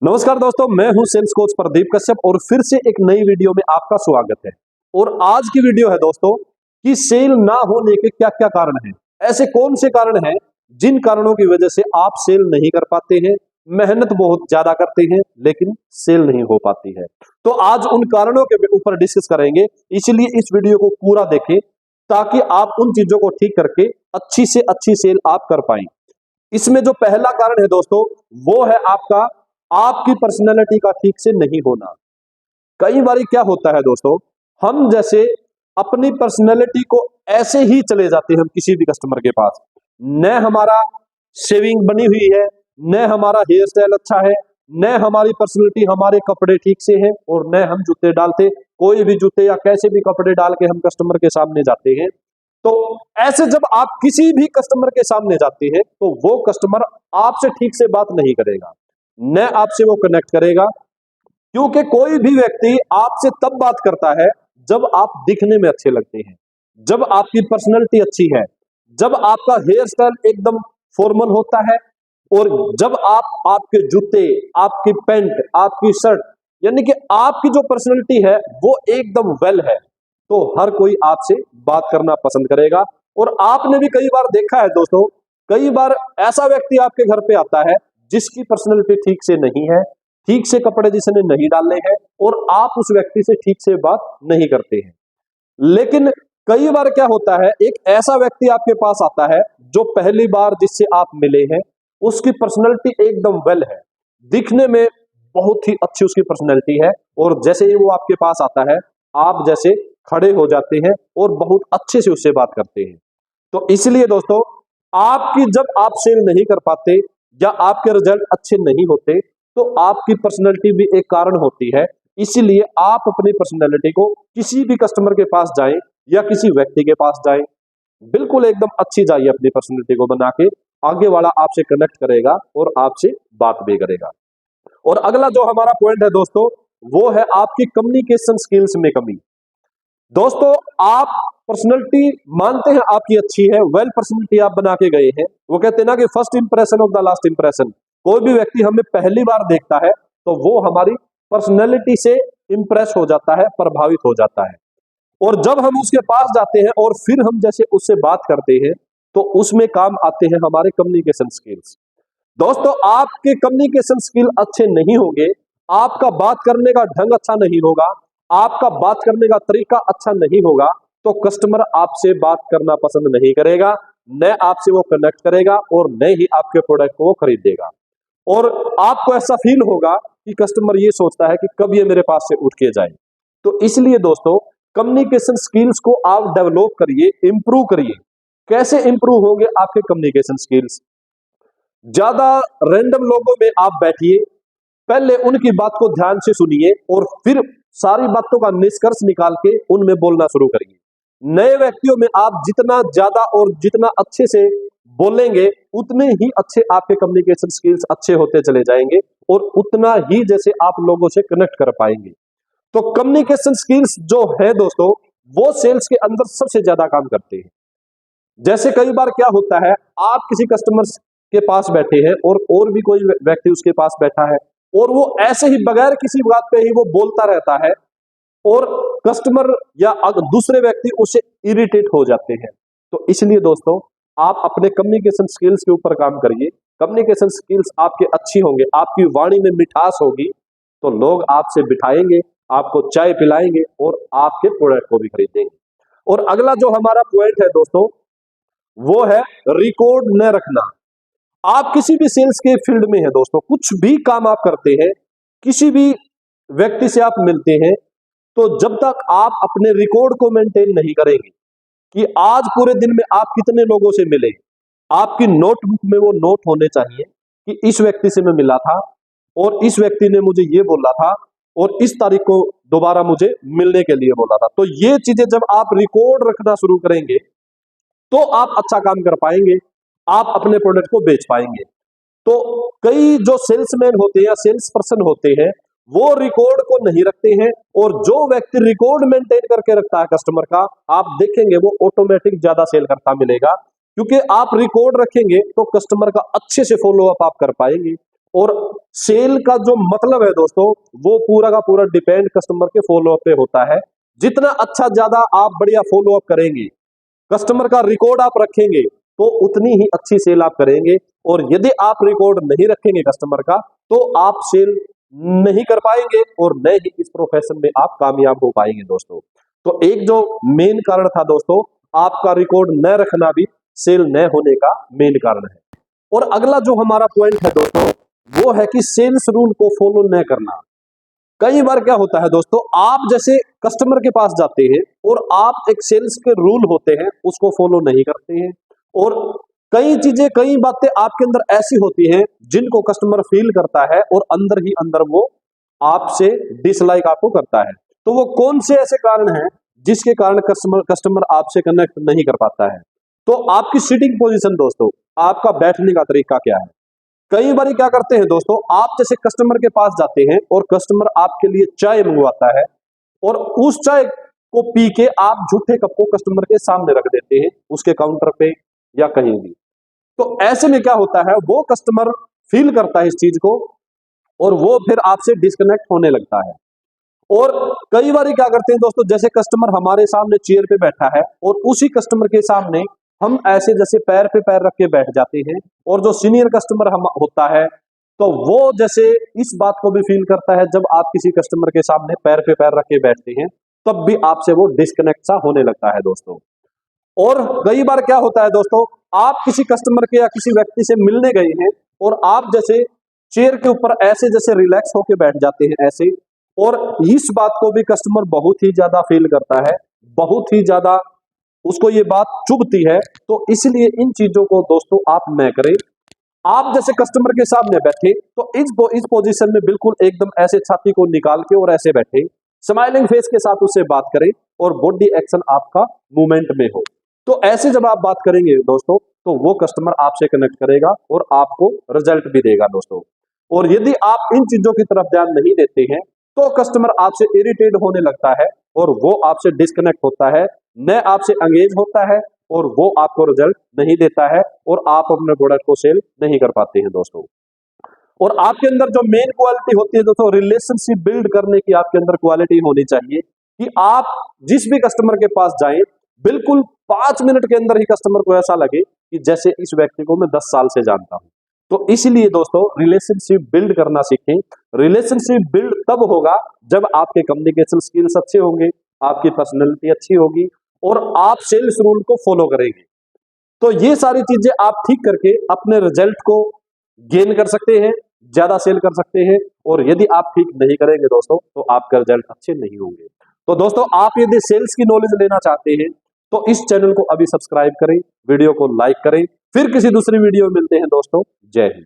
नमस्कार दोस्तों, मैं हूं सेल्स कोच प्रदीप कश्यप और फिर से एक नई वीडियो में आपका स्वागत है। और आज की वीडियो है दोस्तों कि सेल ना होने के क्या क्या कारण हैं। ऐसे कौन से कारण हैं जिन कारणों की वजह से आप सेल नहीं कर पाते हैं, मेहनत बहुत ज्यादा करते हैं लेकिन सेल नहीं हो पाती है। तो आज उन कारणों के ऊपर डिस्कस करेंगे, इसलिए इस वीडियो को पूरा देखें ताकि आप उन चीजों को ठीक करके अच्छी से अच्छी सेल आप कर पाए। इसमें जो पहला कारण है दोस्तों, वो है आपकी पर्सनैलिटी का ठीक से नहीं होना। कई बार क्या होता है दोस्तों, हम जैसे अपनी पर्सनैलिटी को ऐसे ही चले जाते हैं हम किसी भी कस्टमर के पास, न हमारा शेविंग बनी हुई है, न हमारा हेयर स्टाइल अच्छा है, न हमारी पर्सनैलिटी, हमारे कपड़े ठीक से हैं और न हम जूते डालते, कोई भी जूते या कैसे भी कपड़े डाल के हम कस्टमर के सामने जाते हैं। तो ऐसे जब आप किसी भी कस्टमर के सामने जाते हैं तो वो कस्टमर आपसे ठीक से बात नहीं करेगा, न आपसे वो कनेक्ट करेगा। क्योंकि कोई भी व्यक्ति आपसे तब बात करता है जब आप दिखने में अच्छे लगते हैं, जब आपकी पर्सनैलिटी अच्छी है, जब आपका हेयर स्टाइल एकदम फॉर्मल होता है और जब आपके जूते, आपकी पैंट, आपकी शर्ट, यानी कि आपकी जो पर्सनैलिटी है वो एकदम वेल है, तो हर कोई आपसे बात करना पसंद करेगा। और आपने भी कई बार देखा है दोस्तों, कई बार ऐसा व्यक्ति आपके घर पे आता है जिसकी पर्सनैलिटी ठीक से नहीं है, ठीक से कपड़े जिसने नहीं डालने हैं और आप उस व्यक्ति से ठीक से बात नहीं करते हैं। लेकिन कई बार क्या होता है, एक ऐसा व्यक्ति आपके पास आता है जो पहली बार जिससे आप मिले हैं, उसकी पर्सनैलिटी एकदम वेल है, दिखने में बहुत ही अच्छी उसकी पर्सनैलिटी है और जैसे ही वो आपके पास आता है आप जैसे खड़े हो जाते हैं और बहुत अच्छे से उससे बात करते हैं। तो इसलिए दोस्तों, आपकी जब आप सेल नहीं कर पाते या आपके रिजल्ट अच्छे नहीं होते तो आपकी पर्सनैलिटी भी एक कारण होती है। इसीलिए आप अपनी पर्सनैलिटी को किसी भी कस्टमर के पास जाएं या किसी व्यक्ति के पास जाएं, बिल्कुल एकदम अच्छी जाइए अपनी पर्सनैलिटी को बना के, आगे वाला आपसे कनेक्ट करेगा और आपसे बात भी करेगा। और अगला जो हमारा पॉइंट है दोस्तों, वो है आपकी कम्युनिकेशन स्किल्स में कमी। दोस्तों, आप पर्सनैलिटी मानते हैं आपकी अच्छी है, वेल पर्सनैलिटी आप बना के गए हैं। वो कहते हैं ना कि first impression of the last impression. कोई भी व्यक्ति हमें पहली बार देखता है तो वो हमारी पर्सनैलिटी से इंप्रेस हो जाता है, प्रभावित हो जाता है। और जब हम उसके पास जाते हैं और फिर हम जैसे उससे बात करते हैं तो उसमें काम आते हैं हमारे कम्युनिकेशन स्किल्स। दोस्तों, आपके कम्युनिकेशन स्किल अच्छे नहीं होंगे, आपका बात करने का ढंग अच्छा नहीं होगा, आपका बात करने का तरीका अच्छा नहीं होगा, तो कस्टमर आपसे बात करना पसंद नहीं करेगा, न आपसे वो कनेक्ट करेगा और न ही आपके प्रोडक्ट को वो खरीदेगा। और आपको ऐसा फील होगा कि कस्टमर ये सोचता है कि कब ये मेरे पास से उठ के जाए। तो इसलिए दोस्तों, कम्युनिकेशन स्किल्स को आप डेवलप करिए, इंप्रूव करिए। कैसे इंप्रूव होंगे आपके कम्युनिकेशन स्किल्स? ज्यादा रैंडम लोगों में आप बैठिए, पहले उनकी बात को ध्यान से सुनिए और फिर सारी बातों का निष्कर्ष निकाल के उनमें बोलना शुरू करिए। नए व्यक्तियों में आप जितना ज्यादा और जितना अच्छे से बोलेंगे उतने ही अच्छे आपके कम्युनिकेशन स्किल्स अच्छे होते चले जाएंगे और उतना ही जैसे आप लोगों से कनेक्ट कर पाएंगे। तो कम्युनिकेशन स्किल्स जो है दोस्तों, वो सेल्स के अंदर सबसे ज्यादा काम करते हैं। जैसे कई बार क्या होता है, आप किसी कस्टमर के पास बैठे हैं और भी कोई व्यक्ति उसके पास बैठा है और वो ऐसे ही बगैर किसी बात पे ही वो बोलता रहता है और कस्टमर या दूसरे व्यक्ति उससे इरिटेट हो जाते हैं। तो इसलिए दोस्तों, आप अपने कम्युनिकेशन स्किल्स के ऊपर काम करिए। कम्युनिकेशन स्किल्स आपके अच्छी होंगे, आपकी वाणी में मिठास होगी, तो लोग आपसे बिठाएंगे, आपको चाय पिलाएंगे और आपके प्रोडक्ट को भी खरीदेंगे। और अगला जो हमारा पॉइंट है दोस्तों, वो है रिकॉर्ड न रखना। आप किसी भी सेल्स के फील्ड में है दोस्तों, कुछ भी काम आप करते हैं, किसी भी व्यक्ति से आप मिलते हैं, तो जब तक आप अपने रिकॉर्ड को मेंटेन नहीं करेंगे कि आज पूरे दिन में आप कितने लोगों से मिले, आपकी नोटबुक में वो नोट होने चाहिए कि इस व्यक्ति से मैं मिला था और इस व्यक्ति ने मुझे ये बोला था और इस तारीख को दोबारा मुझे मिलने के लिए बोला था। तो ये चीजें जब आप रिकॉर्ड रखना शुरू करेंगे तो आप अच्छा काम कर पाएंगे, आप अपने प्रोडक्ट को बेच पाएंगे। तो कई जो सेल्समैन होते हैं या सेल्स पर्सन होते हैं, वो रिकॉर्ड को नहीं रखते हैं और जो व्यक्ति रिकॉर्ड मेंटेन करके रखता है कस्टमर का, आप देखेंगे वो ऑटोमेटिक ज्यादा सेल करता मिलेगा। क्योंकि आप रिकॉर्ड रखेंगे तो कस्टमर का अच्छे से फॉलो अप आप कर पाएंगे और सेल का जो मतलब है दोस्तों, वो पूरा का पूरा डिपेंड कस्टमर के फॉलोअप पे होता है। जितना अच्छा ज्यादा आप बढ़िया फॉलोअप करेंगे, कस्टमर का रिकॉर्ड आप रखेंगे, तो उतनी ही अच्छी सेल आप करेंगे। और यदि आप रिकॉर्ड नहीं रखेंगे कस्टमर का, तो आप सेल नहीं कर पाएंगे और न ही इस प्रोफेशन में आप कामयाब हो पाएंगे दोस्तों। तो एक जो मेन कारण था दोस्तों, आपका रिकॉर्ड न रखना भी सेल न होने का मेन कारण है। और अगला जो हमारा पॉइंट है दोस्तों, वो है कि सेल्स रूल को फॉलो न करना। कई बार क्या होता है दोस्तों, आप जैसे कस्टमर के पास जाते हैं और आप एक सेल्स के रूल होते हैं उसको फॉलो नहीं करते हैं, और कई चीजें कई बातें आपके अंदर ऐसी होती हैं जिनको कस्टमर फील करता है और अंदर ही अंदर वो आपसे डिसलाइक आपको करता है। तो वो कौन से ऐसे कारण हैं जिसके कारण कस्टमर आपसे कनेक्ट नहीं कर पाता है? तो आपकी सीटिंग पोजीशन दोस्तों, आपका बैठने का तरीका क्या है? कई बार क्या करते हैं दोस्तों, आप जैसे कस्टमर के पास जाते हैं और कस्टमर आपके लिए चाय मंगवाता है, और उस चाय को पी के आप झूठे कप को कस्टमर के सामने रख देते हैं, उसके काउंटर पे या कहीं भी। तो ऐसे में क्या होता है, वो कस्टमर फील करता है इस चीज को और वो फिर आपसे डिस्कनेक्ट होने लगता है। और कई बार क्या करते हैं दोस्तों, जैसे कस्टमर हमारे सामने चेयर पे बैठा है और उसी कस्टमर के सामने हम ऐसे जैसे पैर पे पैर रख के बैठ जाते हैं, और जो सीनियर कस्टमर हम होता है, तो वो जैसे इस बात को भी फील करता है, जब आप किसी कस्टमर के सामने पैर पे पैर रख के बैठते हैं, तब भी आपसे वो डिस्कनेक्ट सा होने लगता है दोस्तों। और कई बार क्या होता है दोस्तों, आप किसी कस्टमर के या किसी व्यक्ति से मिलने गए हैं और आप जैसे चेयर के ऊपर ऐसे जैसे रिलैक्स होके बैठ जाते हैं ऐसे, और इस बात को भी कस्टमर बहुत ही ज्यादा फील करता है, बहुत ही ज्यादा उसको ये बात चुभती है। तो इसलिए इन चीजों को दोस्तों आप न करें। आप जैसे कस्टमर के सामने बैठे तो इस पोजीशन में बिल्कुल एकदम ऐसे छाती को निकाल के और ऐसे बैठे, स्माइलिंग फेस के साथ उससे बात करें और बॉडी एक्शन आपका मूवमेंट में हो। तो ऐसे जब आप बात करेंगे दोस्तों, तो वो कस्टमर आपसे कनेक्ट करेगा और आपको रिजल्ट भी देगा दोस्तों। और यदि आप इन चीजों की तरफ ध्यान नहीं देते हैं, तो कस्टमर आपसे इरिटेट होने लगता है और वो आपसे डिस्कनेक्ट होता है, न आपसे एंगेज होता है, और वो आपको रिजल्ट नहीं देता है और आप अपने प्रोडक्ट को सेल नहीं कर पाते हैं दोस्तों। और आपके अंदर जो मेन क्वालिटी होती है दोस्तों, रिलेशनशिप बिल्ड करने की आपके अंदर क्वालिटी होनी चाहिए कि आप जिस भी कस्टमर के पास जाएं, बिल्कुल 5 मिनट के अंदर ही कस्टमर को ऐसा लगे कि जैसे इस व्यक्ति को मैं 10 साल से जानता हूं। तो इसलिए दोस्तों रिलेशनशिप बिल्ड करना सीखें। रिलेशनशिप बिल्ड तब होगा जब आपके कम्युनिकेशन स्किल्स अच्छे होंगे, आपकी पर्सनैलिटी अच्छी होगी और आप सेल्स रूल को फॉलो करेंगे। तो ये सारी चीजें आप ठीक करके अपने रिजल्ट को गेन कर सकते हैं, ज्यादा सेल कर सकते हैं। और यदि आप ठीक नहीं करेंगे दोस्तों, तो आपका रिजल्ट अच्छे नहीं होंगे। तो दोस्तों आप यदि सेल्स की नॉलेज लेना चाहते हैं, तो इस चैनल को अभी सब्सक्राइब करें, वीडियो को लाइक करें। फिर किसी दूसरी वीडियो में मिलते हैं दोस्तों। जय हिंद।